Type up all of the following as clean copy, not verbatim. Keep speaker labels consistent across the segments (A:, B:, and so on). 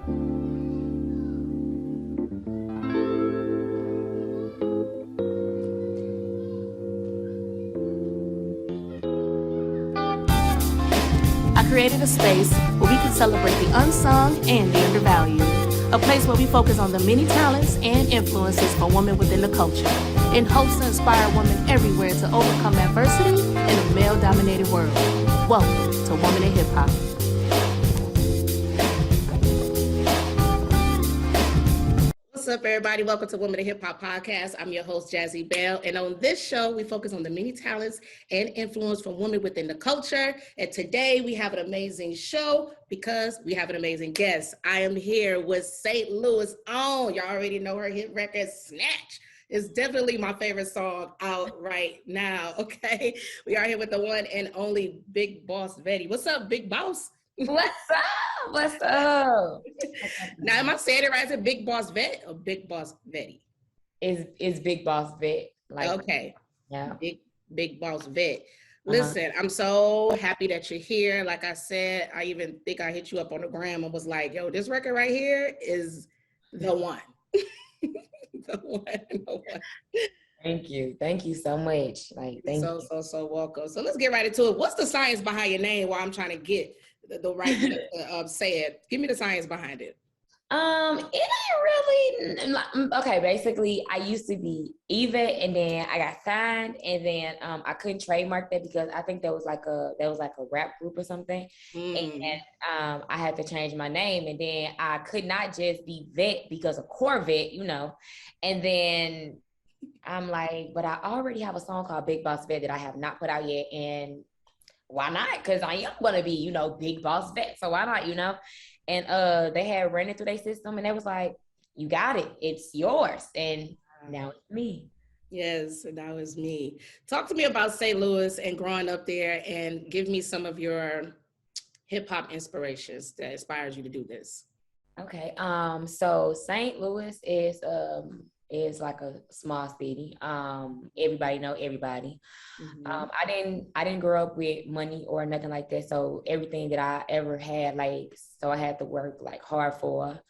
A: I created a space where we can celebrate the unsung and the undervalued. A place where we focus on the many talents and influences for women within the culture, in hopes to inspire women everywhere to overcome adversity in a male-dominated world. Welcome to Woman in Hip Hop. What's up, everybody? Welcome to Woman in Hip Hop Podcast. I'm your host, Jazzie Belle, and on this show, we focus on the many talents and influence from women within the culture. And today, we have an amazing show because we have an amazing guest. I am here with St. Louis' own. Y'all already know her hit record, Snatched. It's definitely my favorite song out right now. Okay, we are here with the one and only Big Boss Vette. What's up, Big Boss?
B: What's up? What's up?
A: Now, am I saying it right? Is it Big Boss Vette or Big Boss Vette?
B: Is Big Boss Vette.
A: Like, okay.
B: Yeah.
A: Big Boss Vette. Listen, I'm so happy that you're here. Like I said, I even think I hit you up on the gram and was like, yo, this record right here is the one. The one.
B: Thank you. Thank you so much. Like, thank you.
A: So welcome. So let's get right into it. What's the science behind your name while I'm trying to get the right say it? Give me the science behind it.
B: It ain't really okay. Basically, I used to be Eva, and then I got signed, and then I couldn't trademark that because I think there was like a rap group or something, and I had to change my name, and then I could not just be Vette because of Corvette, you know, and then I'm like, but I already have a song called Big Boss Vette that I have not put out yet, and why not? Because I am gonna be, you know, Big Boss Vette, so why not, you know? And they had ran it through their system, and they was like, you got it, it's yours, and now it's me.
A: Yes, now it's me. Talk to me about St. Louis and growing up there, and give me some of your hip hop inspirations that inspires you to do this.
B: Okay, so St. Louis is like a small city. Everybody know everybody. I didn't grow up with money or nothing like that. So everything that I ever had, like, so I had to work like hard for.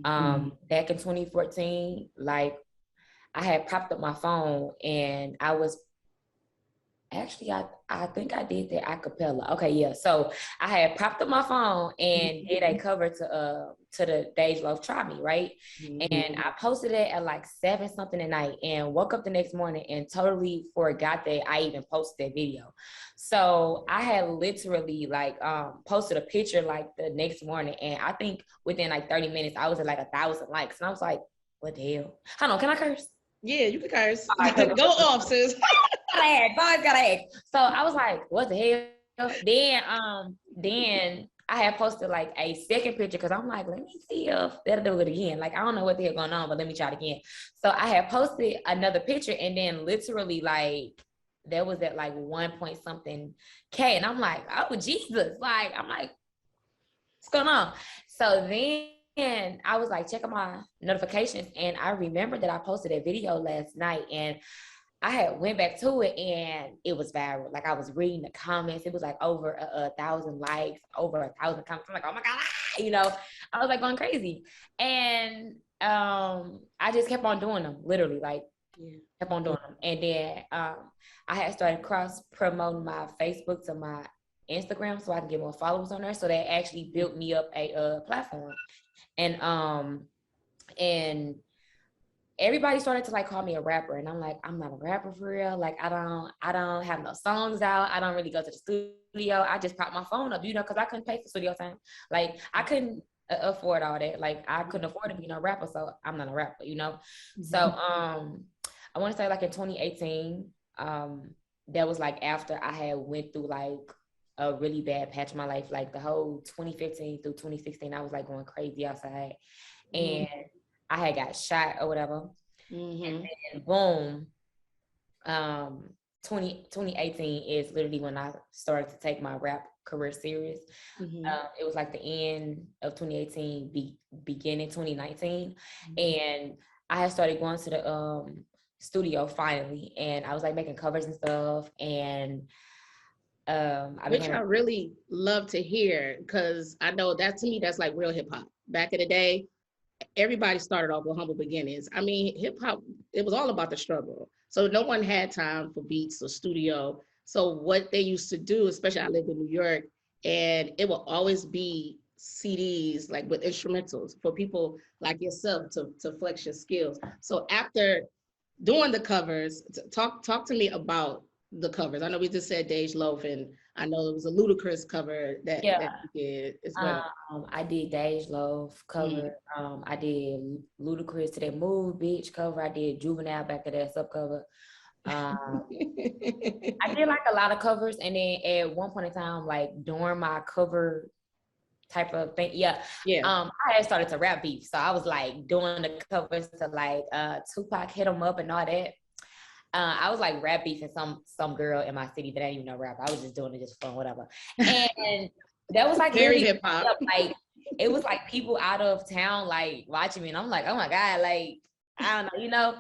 B: Back in 2014, like I had popped up my phone and I was actually, I think I did that a cappella. Okay, yeah. So I had popped up my phone and did a cover to the Dej Loaf Try Me, right? And I posted it at like 7 something at night and woke up the next morning and totally forgot that I even posted that video. So I had literally like posted a picture like the next morning, and I think within like 30 minutes I was at like 1,000 likes, and I was like, what the hell? Hold on, can I curse?
A: Yeah, you can curse. Right, go off, sis.
B: Always gotta ask. So I was like, what the hell? Then I had posted like a second picture because I'm like, let me see if they'll do it again. Like, I don't know what the hell going on, but let me try it again. So I had posted another picture, and then literally like there was at like 1 point something K, and I'm like, oh Jesus. Like, I'm like, what's going on? So then I was like checking my notifications, and I remembered that I posted a video last night, and I had went back to it and it was viral. Like, I was reading the comments. It was like over 1,000 likes, over 1,000 comments. I'm like, oh my God, you know, I was like going crazy. And I just kept on doing them, literally, like kept on doing them. And then I had started cross promoting my Facebook to my Instagram so I can get more followers on there. So that actually built me up a platform. And everybody started to like call me a rapper, and I'm like, I'm not a rapper for real. Like, I don't have no songs out. I don't really go to the studio. I just pop my phone up, you know, because I couldn't pay for studio time. Like, I couldn't afford all that. Like, I couldn't afford to be no rapper, so I'm not a rapper, you know. So I want to say like in 2018, that was like after I had went through like a really bad patch in my life. Like the whole 2015 through 2016, I was like going crazy outside, and I had got shot or whatever. And then boom, 2018 is literally when I started to take my rap career serious. It was like the end of 2018, beginning 2019. And I had started going to the studio finally, and I was like making covers and stuff. And I
A: Which
B: became
A: I really love to hear, because I know that, to me, that's like real hip hop. Back in the day, everybody started off with humble beginnings. I mean, hip hop, it was all about the struggle. So no one had time for beats or studio. So what they used to do, especially I lived in New York, and it will always be CDs like with instrumentals for people like yourself to flex your skills. So after doing the covers, talk to me about the covers. I know we just said Dej Loaf, and I know it was a ludicrous cover
B: yeah.
A: that you did as well.
B: I did Dej Loaf cover. I did Ludacris to that Move Bitch cover. I did Juvenile back to that sub cover. I did like a lot of covers, and then at one point in time, like during my cover type of thing,
A: Yeah.
B: I had started to rap beef, so I was like doing the covers to like Tupac Hit 'Em Up and all that. I was like rap beefing some girl in my city that I didn't even know rap. I was just doing it just fun, whatever. And that was like
A: Very
B: literally
A: hip hop.
B: like it was like people out of town like watching me, and I'm like, oh my god, like I don't know,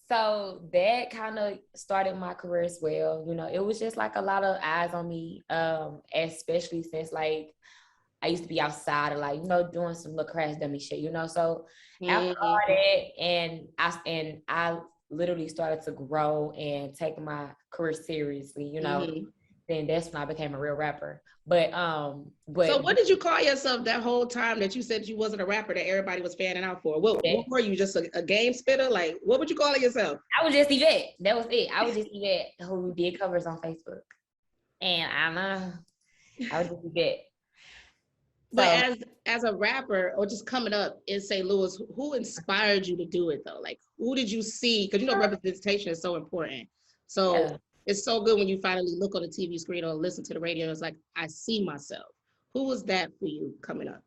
B: So that kind of started my career as well. It was just like a lot of eyes on me, especially since like I used to be outside and like, doing some little crash dummy shit, So after all that, and I literally started to grow and take my career seriously, then that's when I became a real rapper. But
A: So what did you call yourself that whole time that you said you wasn't a rapper that everybody was fanning out for? What were you, just a game spitter? Like, what would you call yourself?
B: I was just Yvette. That was it. I was just Yvette who did covers on Facebook. And I was just Yvette.
A: But as a rapper or just coming up in St. Louis, who inspired you to do it though? Like, who did you see? Because representation is so important. So it's so good when you finally look on the TV screen or listen to the radio. It's like, I see myself. Who was that for you coming up?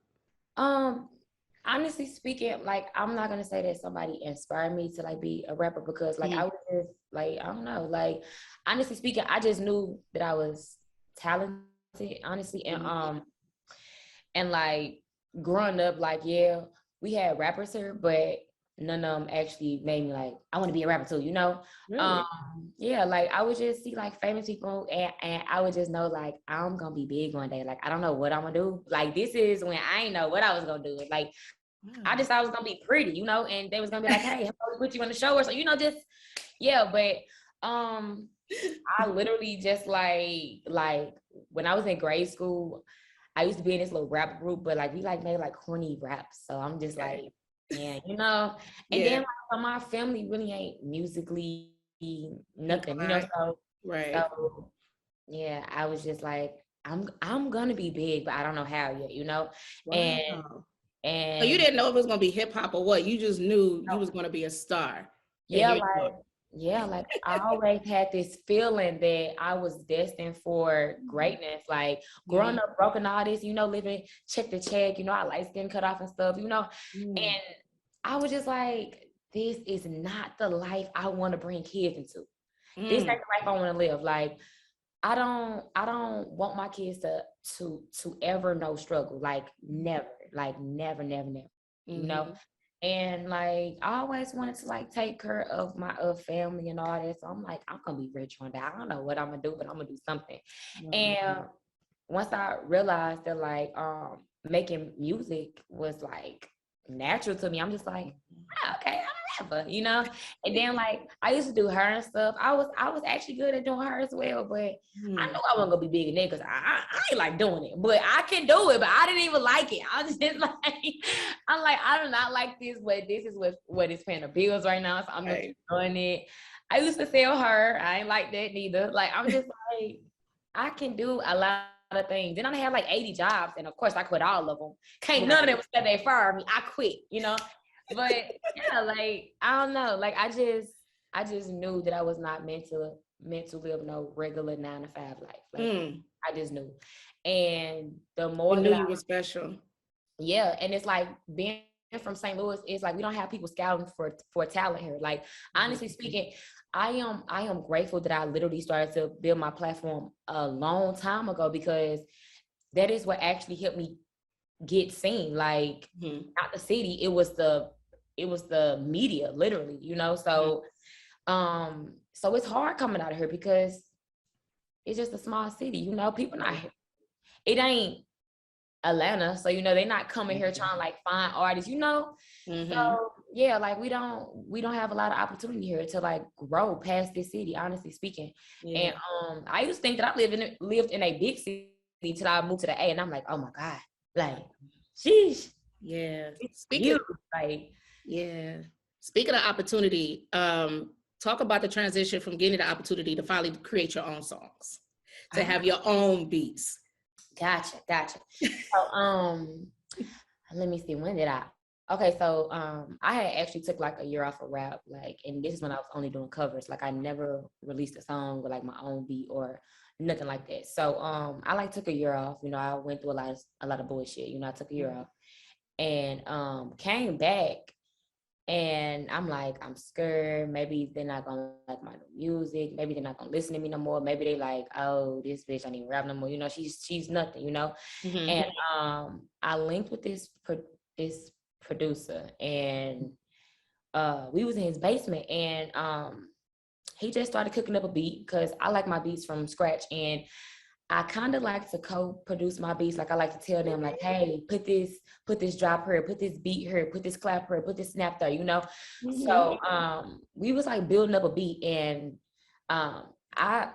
B: Honestly speaking, like I'm not gonna say that somebody inspired me to like be a rapper, because like I was just like, I don't know, like honestly speaking, I just knew that I was talented, honestly, and like growing up, like we had rappers here, but none of them actually made me like I want to be a rapper too,
A: Really?
B: Like I would just see like famous people, and I would just know like I'm gonna be big one day. Like I don't know what I'm gonna do. Like this is when I ain't know what I was gonna do. Like I just thought I was gonna be pretty, and they was gonna be like, hey, how we put you on the show or so, just but I literally just like when I was in grade school, I used to be in this little rap group, but like we like made like corny raps. So I'm just like, yeah, and then like, so my family really ain't musically nothing, so
A: right.
B: So yeah, I was just like, I'm gonna be big, but I don't know how yet,
A: Wow.
B: and
A: So you didn't know if it was gonna be hip hop or what? You just knew you was gonna be a star.
B: Like I always had this feeling that I was destined for greatness. Like growing up broken, all this, living check to check, I like skin cut off and stuff, and I was just like, this is not the life I want to bring kids into. This ain't the life I want to live. Like I don't want my kids to ever know struggle. Like never, And like I always wanted to like take care of my family and all that. So I'm like, I'm gonna be rich one day. I don't know what I'm gonna do, but I'm gonna do something. And once I realized that like making music was like natural to me, I'm just like, okay, I'm a rapper, And then like I used to do her and stuff. I was actually good at doing her as well, but I knew I wasn't gonna be big in there because I ain't like doing it, but I can do it. But I didn't even like it. I was just like, I'm like, I do not like this, but this is what is paying the bills right now. So I'm just doing it. I used to sell her. I ain't like that neither. Like I'm just like, I can do a lot of things. Then I had like 80 jobs, and of course I quit all of them. Can't none of them said they fired me. I quit, But yeah, like I don't know. Like I just knew that I was not meant to live no regular 9 to 5 life. Like I just knew. And the more
A: you knew you were special.
B: Yeah, and it's like being from St. Louis, it's like we don't have people scouting for talent here. Like honestly speaking, I am grateful that I literally started to build my platform a long time ago, because that is what actually helped me get seen. Like not the city, it was the media, literally, So so it's hard coming out of here because it's just a small city, you know, people not, it ain't Atlanta. So, you know, they're not coming here trying to like find artists, you know? So yeah, like we don't have a lot of opportunity here to like grow past this city, honestly speaking. And I used to think that I lived in a big city till I moved to the A, and I'm like, oh my God, like, sheesh.
A: Yeah.
B: It's huge. Like,
A: yeah. Speaking of opportunity, talk about the transition from getting the opportunity to finally create your own songs, to have your own beats.
B: Gotcha. So, let me see, when did I? Okay, so I had actually took like a year off of rap, like, and this is when I was only doing covers. Like, I never released a song with like my own beat or nothing like that. So I like took a year off. You know, I went through a lot of bullshit. You know, I took a year off and came back. And I'm like, I'm scared. Maybe they're not gonna like my music. Maybe they're not gonna listen to me no more. Maybe they like, oh, this bitch, I need to rap no more. You know, she's nothing. You know. And I linked with this producer, and we was in his basement, and he just started cooking up a beat because I like my beats from scratch, and I kind of like to co-produce my beats. Like, I like to tell them like, hey, put this drop here, put this beat here, put this clap here, put this snap there, you know? So we was like building up a beat, and I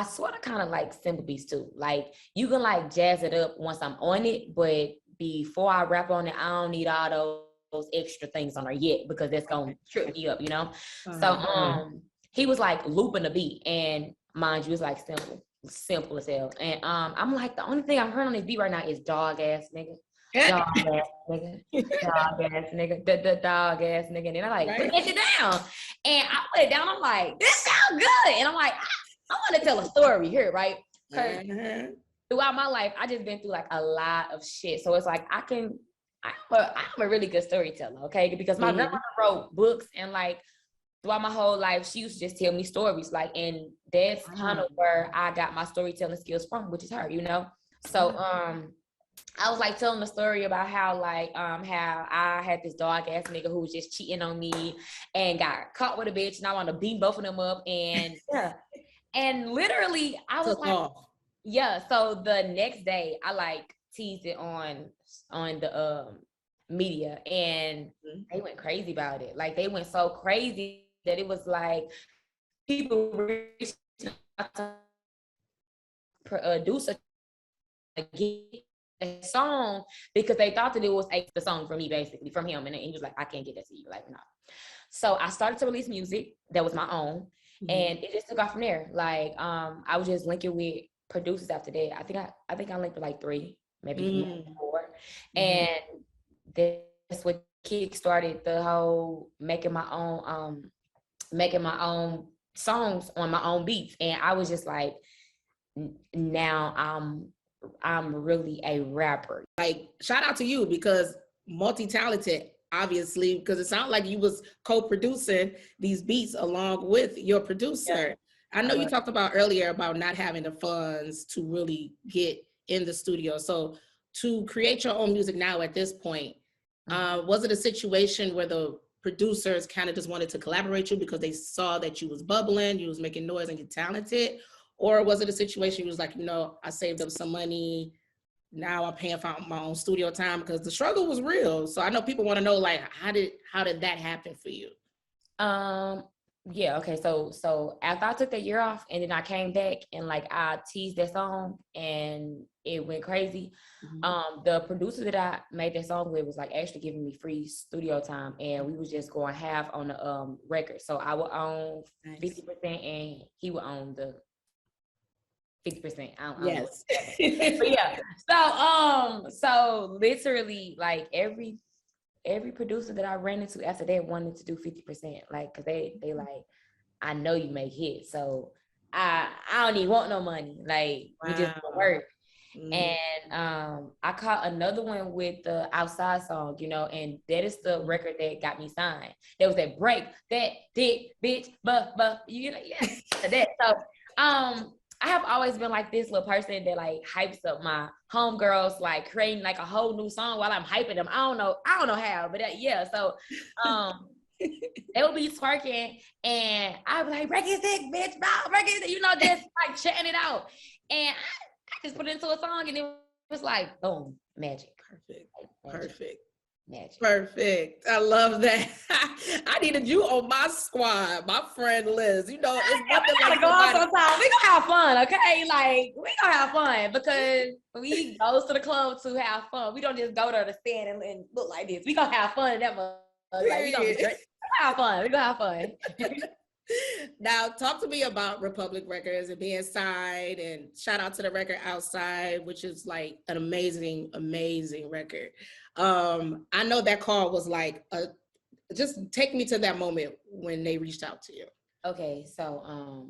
B: sort of kind of like simple beats too. Like, you can like jazz it up once I'm on it, but before I rap on it, I don't need all those extra things on there yet, because that's gonna trip me up, you know? So he was like looping the beat, and mind you, it's like simple as hell. And I'm like, the only thing I heard on this beat right now is dog ass nigga. Dog ass nigga. Dog ass nigga. The dog ass nigga. And I'm like, put that shit down. And I put it down. I'm like, this sounds good. And I'm like, I want to tell a story here, right? Because throughout my life, I just been through like a lot of shit. So it's like I'm a really good storyteller, okay? Because my grandmother wrote books, and like throughout my whole life, she used to just tell me stories, like, and that's kind of where I got my storytelling skills from, which is her, you know? So I was like telling the story about how like how I had this dog ass nigga who was just cheating on me and got caught with a bitch, and I wanted to beat both of them up, and and literally I was like, so the next day I like teased it on the media, and they went crazy about it. Like, they went so crazy that it was like people reached out to produce a song because they thought that it was the song from me, basically from him, and he was like, I can't get that to you, like, no. So I started to release music that was my own, and it just took off from there. Like, I was just linking with producers after that. I think I linked with like 3, maybe 4, and that's what kick-started the whole making my own songs on my own beats. And I was just like, now I'm really a rapper.
A: Like, shout out to you, because multi-talented, obviously, because it sounded like you was co-producing these beats along with your producer. I know you talked about earlier about not having the funds to really get in the studio. So to create your own music now at this point, was it a situation where the producers kind of just wanted to collaborate you because they saw that you was bubbling, you was making noise, and you're talented? Or was it a situation you was like, you know, I saved up some money, now I'm paying for my own studio time? Because the struggle was real. So I know people want to know, like, how did that happen for you?
B: Yeah, okay. So after I took that year off, and then I came back, and like I teased that song, and it went crazy. The producer that I made that song with was like actually giving me free studio time, and we was just going half on the record. So I would own 50%, and he would own the 50%. Yes. But yeah. So literally, like every producer that I ran into after that wanted to do 50%, like, cause they like, I know you make hits, so I don't even want no money. Like, we just work. And I caught another one with the Outside song, you know, and that is the record that got me signed. There was that break that dick bitch, but you know, that. So I have always been like this little person that like hypes up my homegirls, like creating like a whole new song while I'm hyping them. I don't know how, but yeah. So they would be twerking, and I would be like, break his dick, bitch, bro, break his dick, you know, just like chatting it out. And I just put it into a song, and it was like, boom, magic.
A: Perfect.
B: Magic.
A: Perfect.
B: Magic.
A: Perfect. I love that. I needed you on my squad, my friend Liz. You know, it's nothing
B: we
A: like
B: gotta go out
A: somebody.
B: sometime. We gonna have fun, okay? Like we gonna have fun because we goes to the club to have fun. We don't just go there to stand and look like this. We gonna have fun and that like we gonna have fun. We gonna have fun.
A: Now, talk to me about Republic Records and being signed, and shout out to the record Outside, which is like an amazing, amazing record. I know that call was like just take me to that moment when they reached out to you.
B: Okay, so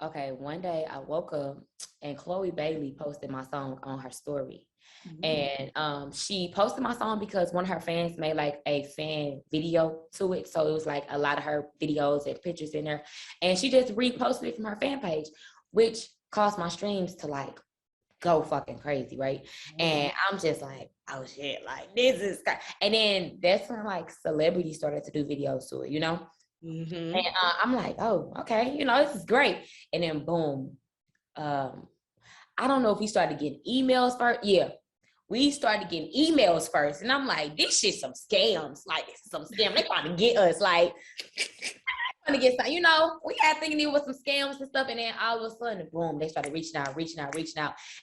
B: okay, one day I woke up and Chloe Bailey posted my song on her story. Mm-hmm. And she posted my song because one of her fans made like a fan video to it. So it was like a lot of her videos and pictures in there. And she just reposted it from her fan page, which caused my streams to like go fucking crazy, right? Mm-hmm. And I'm just like, oh shit, like this is crazy. And then that's when like celebrities started to do videos to it, you know? Mm-hmm. And I'm like, oh, okay, you know, this is great. And then boom, I don't know if we started getting emails first. Yeah, we started getting emails first. And I'm like, this shit some scams. Like, this is some scam. They trying to get us. Like, trying to get some, you know, we had thinking it was some scams and stuff. And then all of a sudden, boom, they started reaching out.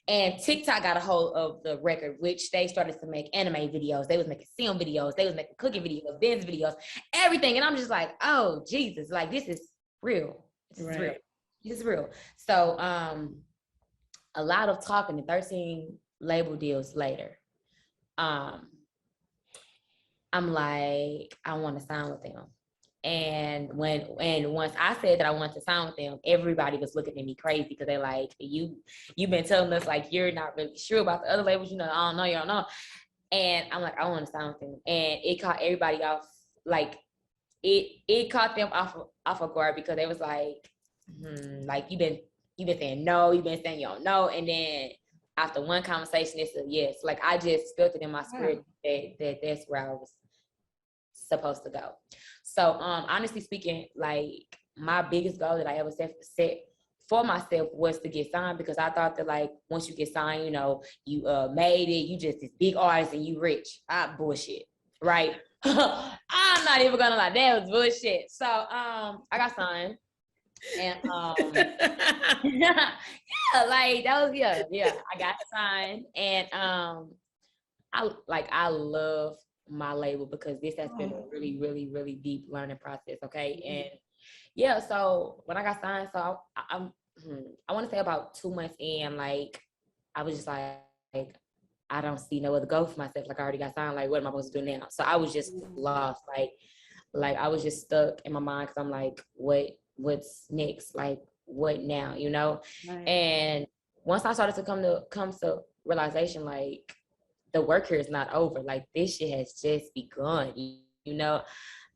B: And TikTok got a hold of the record, which they started to make anime videos. They was making film videos. They was making cooking videos, dance videos, everything. And I'm just like, oh, Jesus, like, this is real. This is real. This is real. So, a lot of talking and 13 label deals later, I'm like, I want to sign with them. And once I said that I wanted to sign with them, everybody was looking at me crazy because they're like, you've been telling us like you're not really sure about the other labels, you know, I don't know, you don't know. And I'm like, I want to sign with them. And it caught everybody off, like it caught them off of guard because they was like, like you've been saying no, you've been saying you don't know. And then after one conversation, it's a yes. Like I just felt it in my spirit that that's where I was supposed to go. So honestly speaking, like my biggest goal that I ever set for myself was to get signed, because I thought that like once you get signed, you know, you made it, you just this big artist and you rich. Bullshit, right? I'm not even gonna lie, that was bullshit. So I got signed. And yeah, like that was I got signed. And I love my label because this has been a really, really, really deep learning process. Okay. And yeah, so when I got signed, so I want to say about 2 months in, like I was just like I don't see no other goal for myself. Like I already got signed, like what am I supposed to do now? So I was just lost, like I was just stuck in my mind because I'm like, what's next? Like what now? You know? Right. And once I started to come to realization, like the work here is not over. Like this shit has just begun. You know?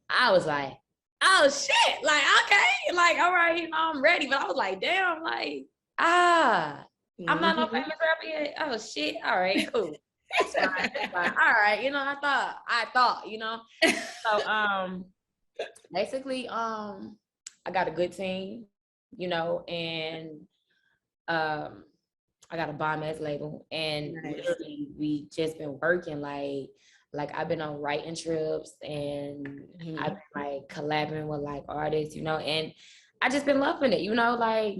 B: I was like, oh shit, like okay, like all right, you know, I'm ready. But I was like, damn, like I'm not no famous rapper yet. Oh shit, all right, cool. It's fine. All right, you know, I thought, you know. So basically, I got a good team, you know, and I got a bomb ass label, and literally we just been working like I've been on writing trips, and I've been like collabing with like artists, you know, and I just been loving it, you know, like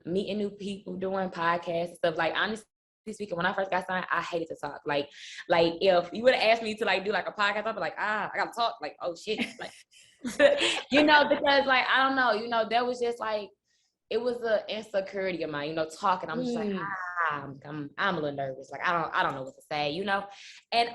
B: meeting new people, doing podcasts and stuff. Like honestly speaking, when I first got signed, I hated to talk. Like if you would have asked me to like do like a podcast, I'd be like, I gotta talk. Like, oh shit, like you know, because like I don't know, you know, that was just like it was an insecurity of mine, you know, talking. I'm just like I'm a little nervous. Like I don't know what to say, you know, and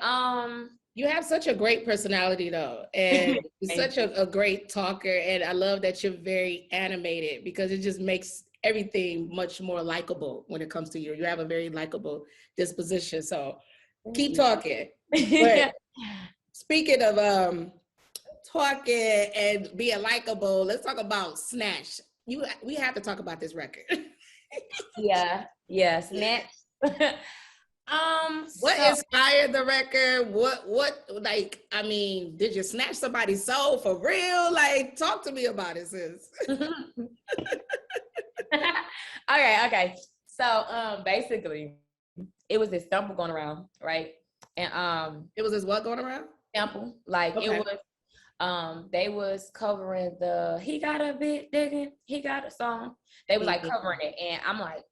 A: you have such a great personality though, and you're such a great talker, and I love that you're very animated because it just makes everything much more likable when it comes to you. You have a very likable disposition, so keep talking. But speaking of talking and being likable, let's talk about Snatched. We have to talk about this record.
B: yeah, Snatched.
A: What
B: So
A: inspired the record? What like, I mean, did you snatch somebody's soul for real? Like, talk to me about it, sis.
B: okay. So basically it was this sample going around, right? And
A: It was this what going around?
B: sample, like it
A: Okay.
B: was they was covering the He Got a Bit Digging, He Got a Song. They was like covering it. And I'm like,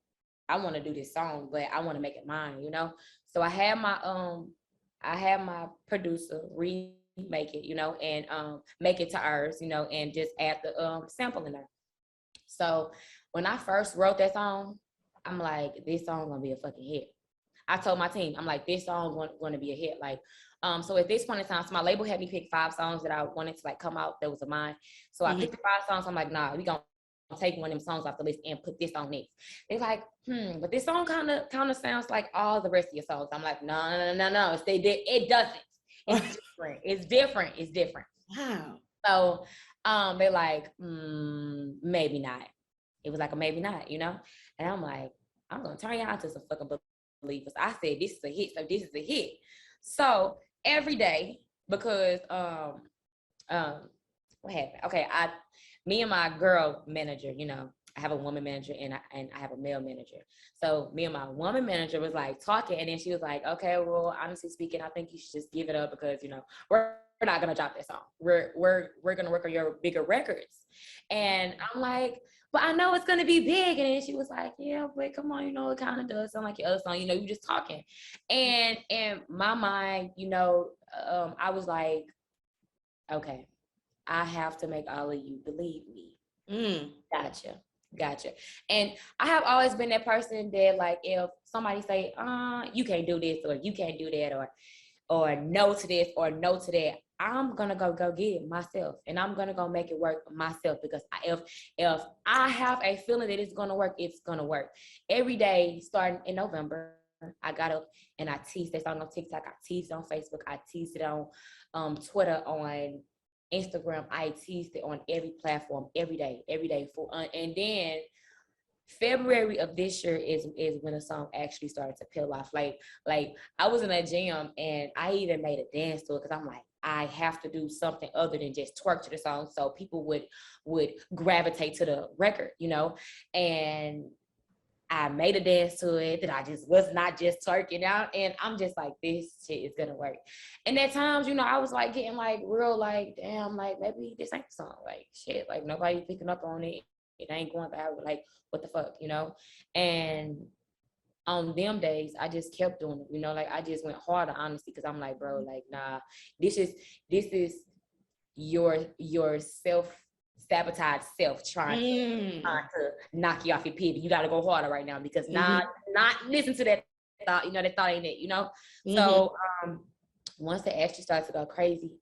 B: I want to do this song, but I want to make it mine, you know? So I had my producer remake it, you know, and make it to ours, you know, and just add the sample in there. So when I first wrote that song, I'm like, this song gonna be a fucking hit. I told my team, I'm like, this song going to be a hit. Like, so at this point in time, so my label had me pick 5 songs that I wanted to like come out that was of mine. So I picked the 5 songs. I'm like, nah, we gonna take one of them songs off the list and put this on next. They're like, but this song kind of sounds like all the rest of your songs. I'm like, no. It doesn't. It's different. It's different. It's different.
A: Wow.
B: So they're like, maybe not. It was like a maybe not, you know? And I'm like, I'm gonna turn y'all into some fucking believers. I said this is a hit, so this is a hit. So every day, because what happened? Okay, me and my girl manager, you know, I have a woman manager and I have a male manager. So me and my woman manager was like talking, and then she was like, okay, well, honestly speaking, I think you should just give it up because, you know, we're not gonna drop that song. We're gonna work on your bigger records. And I'm like, but I know it's gonna be big. And then she was like, yeah, but come on, you know, it kind of does sound like your other song, you know, you just talking. And in my mind, you know, I was like, okay, I have to make all of you believe me. Gotcha. And I have always been that person that, like, if somebody say, you can't do this, or you can't do that, or no to this, or no to that, I'm gonna go get it myself, and I'm gonna go make it work myself, because if I have a feeling that it's gonna work, it's gonna work. Every day starting in November, I got up and I teased this song on TikTok, I teased it on Facebook, I teased it on Twitter, on Instagram, I teased it on every platform, every day and then February of this year is when the song actually started to peel off. Like I was in a gym and I even made a dance to it because I'm like, I have to do something other than just twerk to the song so people would gravitate to the record, you know. And I made a dance to it that I just was not just twerking out, and I'm just like, this shit is gonna work. And at times, you know, I was like getting like real like, damn, like maybe this ain't the song, like shit, like nobody picking up on it. It ain't going viral, like what the fuck, you know? And on them days, I just kept doing it, you know, like I just went harder, honestly, because I'm like, bro, like, nah, this is your self-sabotage self trying to knock you off your pivot. You got to go harder right now because not listen to that thought, you know, that thought ain't it, you know? So once it actually starts to go crazy.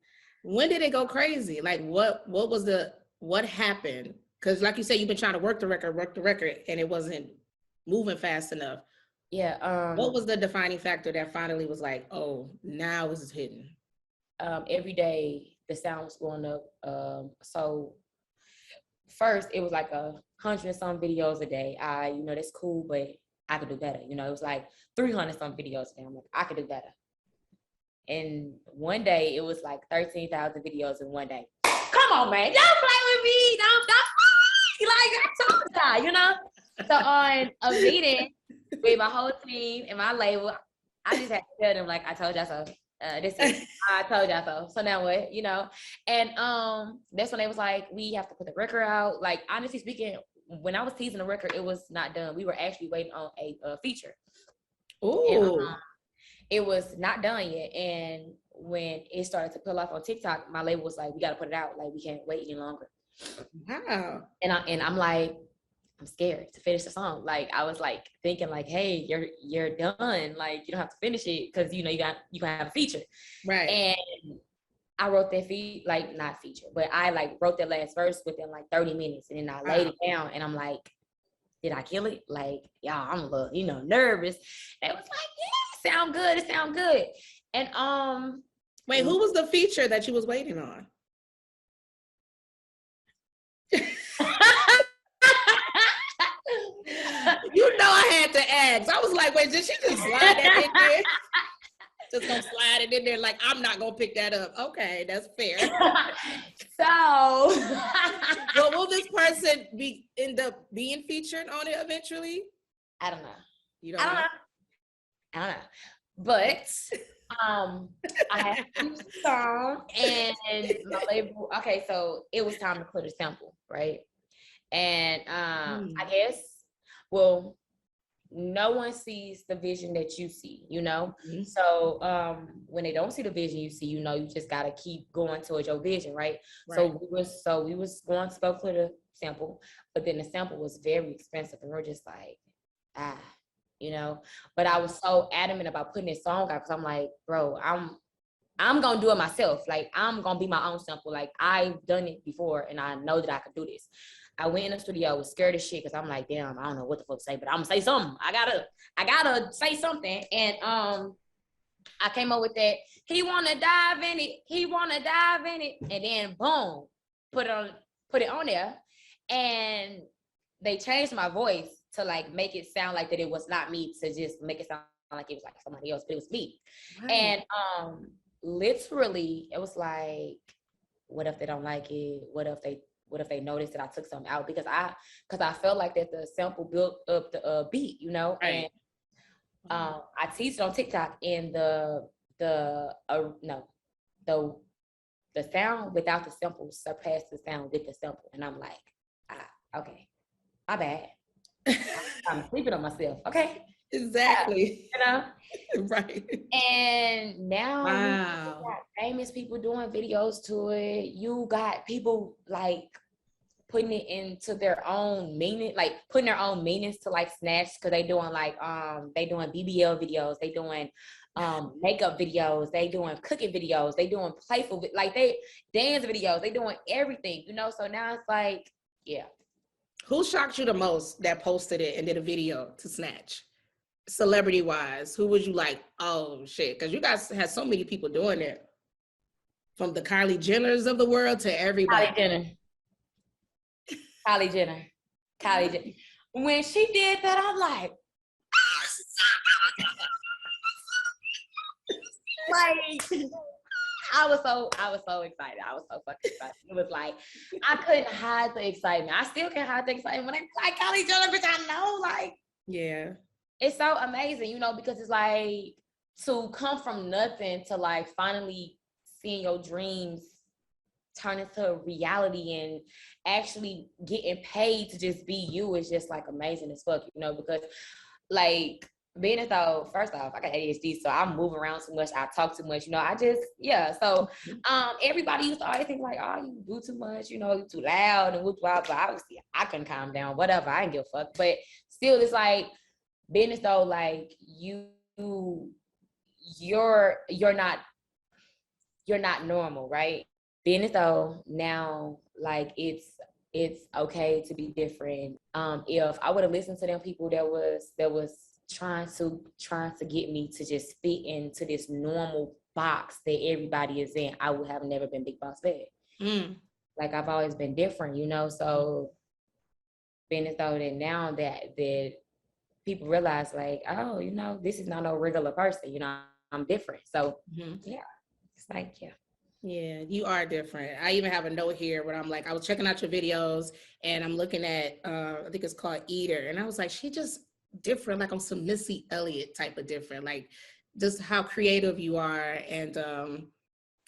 A: When did it go crazy? Like what happened? Because like you said, you've been trying to work the record and it wasn't moving fast enough.
B: Yeah.
A: What was the defining factor that finally was like, oh, now this is hitting?
B: Every day the sound was going up. So first it was like 100 and some videos a day. You know, that's cool, but I could do better. You know, it was like 300 some videos a day. I'm like, I could do better. And one day it was like 13,000 videos in one day. Come on, man, don't play with me. Don't like I told y'all, you know. So on a meeting with my whole team and my label, I just had to tell them, like, I told y'all so. This is I told y'all so. So now what, you know? And that's when they was like, we have to put the record out. Like, honestly speaking, when I was teasing the record, it was not done. We were actually waiting on a feature.
A: Ooh.
B: And, it was not done yet. And when it started to peel off on TikTok, my label was like, we got to put it out. Like, we can't wait any longer.
A: Wow.
B: And I'm like, I'm scared to finish the song. Like, I was like thinking like, hey, you're done. Like, you don't have to finish it because, you know, you can have a feature.
A: Right.
B: And I wrote that not feature, but I like wrote that last verse within like 30 minutes. And then I laid it down and I'm like, did I kill it? Like, y'all, I'm a little, you know, nervous. And it was like, yeah, it sound good. And
A: wait, who was the feature that you was waiting on? You know I had to ask. I was like, wait, did she just slide that in there? Just gonna slide it in there like, I'm not gonna pick that up. Okay, that's fair.
B: So
A: Well, will this person end up being featured on it eventually?
B: I don't know.
A: You don't know?
B: I don't know. But I have to song and my label. Okay, so it was time to put a sample, right? And I guess, well, no one sees the vision that you see, you know?
A: Mm-hmm.
B: So when they don't see the vision you see, you know, you just gotta keep going towards your vision, right? So we was going to go for the sample, but then the sample was very expensive, and we're just like, you know. But I was so adamant about putting this song out because I'm like, bro, I'm gonna do it myself. Like, I'm gonna be my own sample. Like, I've done it before and I know that I could do this. I went in the studio, was scared as shit because I'm like, damn, I don't know what the fuck to say, but I'm gonna say something. I gotta say something. And I came up with that. He wanna dive in it. He wanna dive in it. And then boom, put it on there. And they changed my voice to like make it sound like that it was not me, to just make it sound like it was like somebody else, but it was me. Right. And literally it was like, what if they don't like it? What if they noticed that I took something out? Because I felt like that the sample built up the beat, you know. Right. And I teased it on TikTok, and the sound without the sample surpassed the sound with the sample, and I'm like, okay, my bad. I'm sleeping on myself. Okay.
A: Exactly.
B: You know?
A: Right.
B: And now
A: wow.
B: You got famous people doing videos to it. You got people like putting it into their own meaning, like putting their own meanings to like Snatched, because they doing like they doing BBL videos, they doing makeup videos, they doing cooking videos, they doing playful, like they dance videos, they doing everything, you know. So now it's like, yeah.
A: Who shocked you the most that posted it and did a video to Snatch? Celebrity wise, who was you like, oh shit? Because you guys had so many people doing it, from the Kylie Jenners of the world to everybody.
B: Kylie Jenner. When she did that, I'm like, like, I was so excited. I was so fucking excited. It was like, I couldn't hide the excitement. I still can't hide the excitement when I like Kylie Jenner, bitch. I know, like,
A: yeah,
B: it's so amazing, you know, because it's like to come from nothing to like finally seeing your dreams turn into reality and actually getting paid to just be you is just like amazing as fuck, you know, because like being as though, first off, I got ADHD, so I move around too much, I talk too much, you know, I just, yeah. So everybody used to always think like, oh, you do too much, you know, you too loud and whoop blah, but obviously I couldn't calm down, whatever, I didn't give a fuck. But still, it's like being as though like you're not normal, right? Being as though now like it's okay to be different. If I would have listened to them people that was trying to get me to just fit into this normal box that everybody is in, I would have never been Big Boss Vette. Like, I've always been different, you know. So being as though that now that people realize like, oh, you know, this is not no regular person, you know, I'm different. So yeah, it's like,
A: yeah, you are different. I even have a note here where I'm like, I was checking out your videos and I'm looking at, I think it's called Eater. And I was like, she just different, like I'm some Missy Elliott type of different, like just how creative you are. And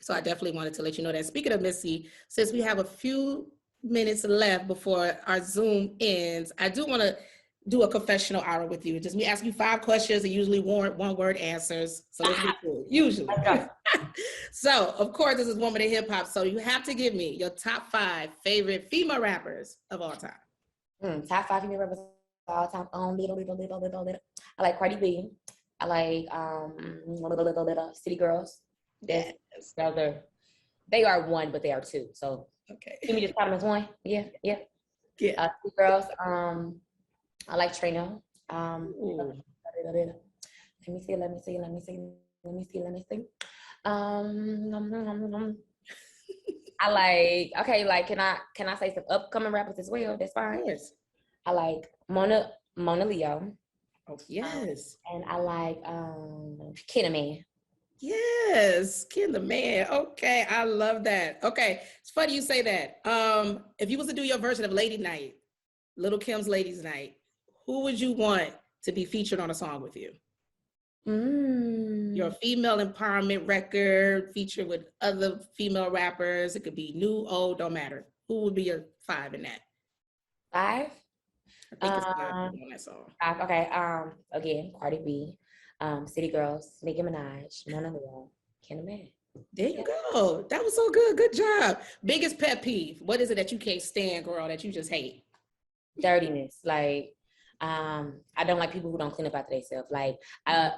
A: so I definitely wanted to let you know that. Speaking of Missy, since we have a few minutes left before our Zoom ends, I do want to do a confessional hour with you. Just me ask you 5 questions and usually one word answers. So this is cool, usually. So of course, this is Woman in Hip Hop. So you have to give me your top 5 favorite female rappers of all time.
B: Top 5 female rappers of all time. Little. I like Cardi B. I like City Girls. Yes. They are one, but they are 2. So
A: okay.
B: Give me just count them as 1. Yeah. City Girls. I like Trina. Let me see. I like, okay, like, can I say some upcoming rappers as well? That's fine.
A: Yes.
B: I like Mona Mona Leo.
A: Oh, yes.
B: And I like Kenna Man.
A: Yes, Ken the Man. Okay, I love that. Okay, it's funny you say that. If you was to do your version of Lady Night, Little Kim's Ladies Night, who would you want to be featured on a song with you? Your female empowerment record featured with other female rappers. It could be new, old, don't matter. Who would be your 5 in that?
B: 5?
A: I think it's 5 on that song.
B: 5. Okay. Again, Cardi B, City Girls, Nicki Minaj, Mona Leo, Kenna Man.
A: There you go. That was so good. Good job. Biggest pet peeve. What is it that you can't stand, girl, that you just hate?
B: Dirtiness. Like, I don't like people who don't clean up after themselves. Like, I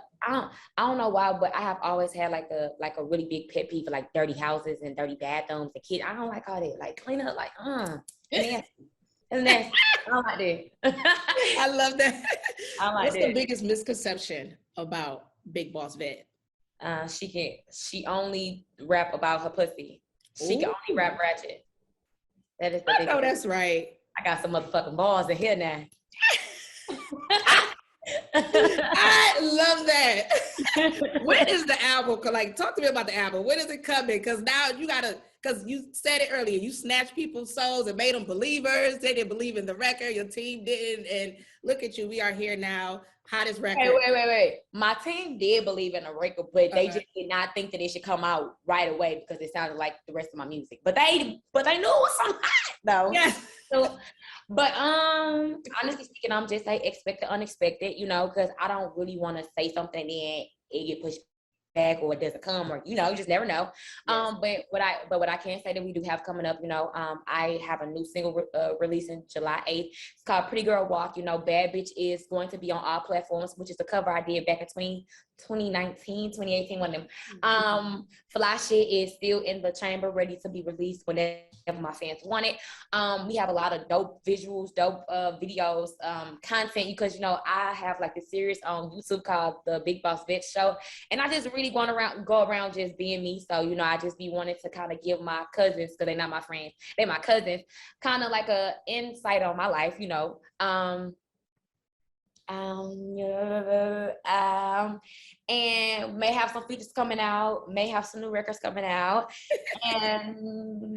B: don't know why, but I have always had like a really big pet peeve for like dirty houses and dirty bathrooms and kids. I don't like all that. Like, clean up, like, nasty. And that's, I don't like that.
A: I love that.
B: What's
A: the biggest misconception about Big Boss Vette?
B: She only rap about her pussy. She can only rap ratchet. That is the biggest.
A: I know that's right.
B: I got some motherfucking balls in here now.
A: I love that. When is the album? Like, talk to me about the album. When is it coming? Because now you gotta, because you said it earlier, you snatched people's souls and made them believers. They didn't believe in the record. Your team didn't. And look at you. We are here now. Hottest record.
B: Hey, wait. My team did believe in the record, but they just did not think that it should come out right away because it sounded like the rest of my music. But they knew it was something hot though.
A: Yes.
B: So, but honestly speaking, I'm just like expect the unexpected, because I don't really want to say something and then it get pushed back or it doesn't come, or you just never know. Yes. But what I can say that we do have coming up, I have a new single releasing July 8th. It's called Pretty Girl Walk. Bad Bitch is going to be on all platforms, which is a cover I did back in 2018, one of them. Fly Shit is still in the chamber, ready to be released whenever my fans want it. We have a lot of dope visuals, dope videos, content, because I have like this series on YouTube called the Big Boss Vette Show, and I just really go around just being me. So I just be wanting to kind of give my cousins, because they're not my friends, they're my cousins, kind of like a insight on my life, and may have some features coming out, may have some new records coming out, and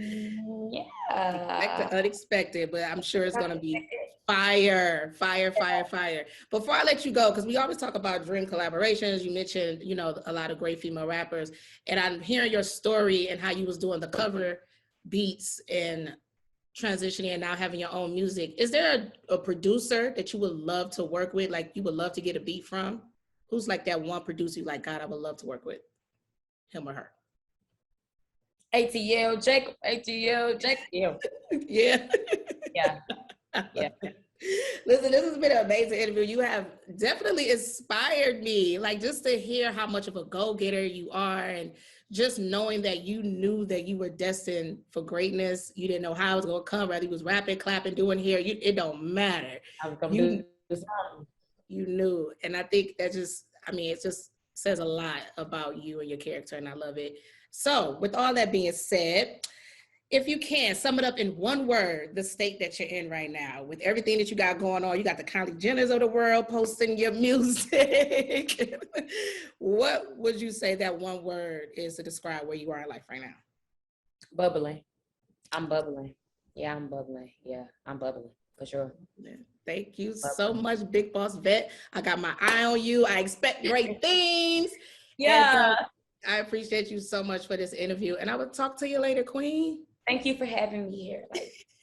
A: Expect the unexpected, but I'm sure it's gonna be fire. Before I let you go, because we always talk about dream collaborations, you mentioned a lot of great female rappers, and I'm hearing your story and how you was doing the cover beats and transitioning and now having your own music. Is there a producer that you would love to work with, like you would love to get a beat from? Who's like that one producer you like, God, I would love to work with him or her?
B: ATL Jacob.
A: Yeah.
B: Yeah.
A: Listen, this has been an amazing interview. You have definitely inspired me, like just to hear how much of a go-getter you are, and just knowing that you knew that you were destined for greatness. You didn't know how it was going to come, whether you was rapping, clapping, doing hair, it don't matter. You knew. And I think that it just says a lot about you and your character, and I love it. So with all that being said, if you can sum it up in one word, the state that you're in right now, with everything that you got going on, you got the Kylie Jenners of the world posting your music. What would you say that one word is to describe where you are in life right now?
B: Bubbling. I'm bubbling. Yeah, I'm bubbling. Yeah, I'm bubbling for sure.
A: Thank you so much, Big Boss Vette. I got my eye on you. I expect great things.
B: Yeah.
A: And, I appreciate you so much for this interview, and I will talk to you later, Queen.
B: Thank you for having me here.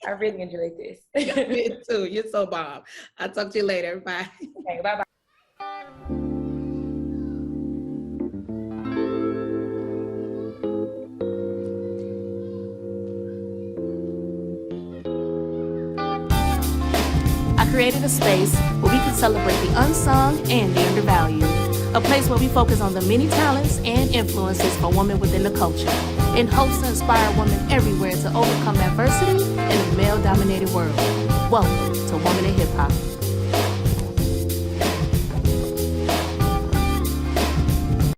B: I really enjoyed this.
A: Me too. You're so bomb. I'll talk to you later. Bye.
B: Okay, bye-bye.
C: I created a space where we can celebrate the unsung and the undervalued. A place where we focus on the many talents and influences for women within the culture, in hopes to inspire women everywhere to overcome adversity in a male-dominated world. Welcome to Woman in Hip Hop.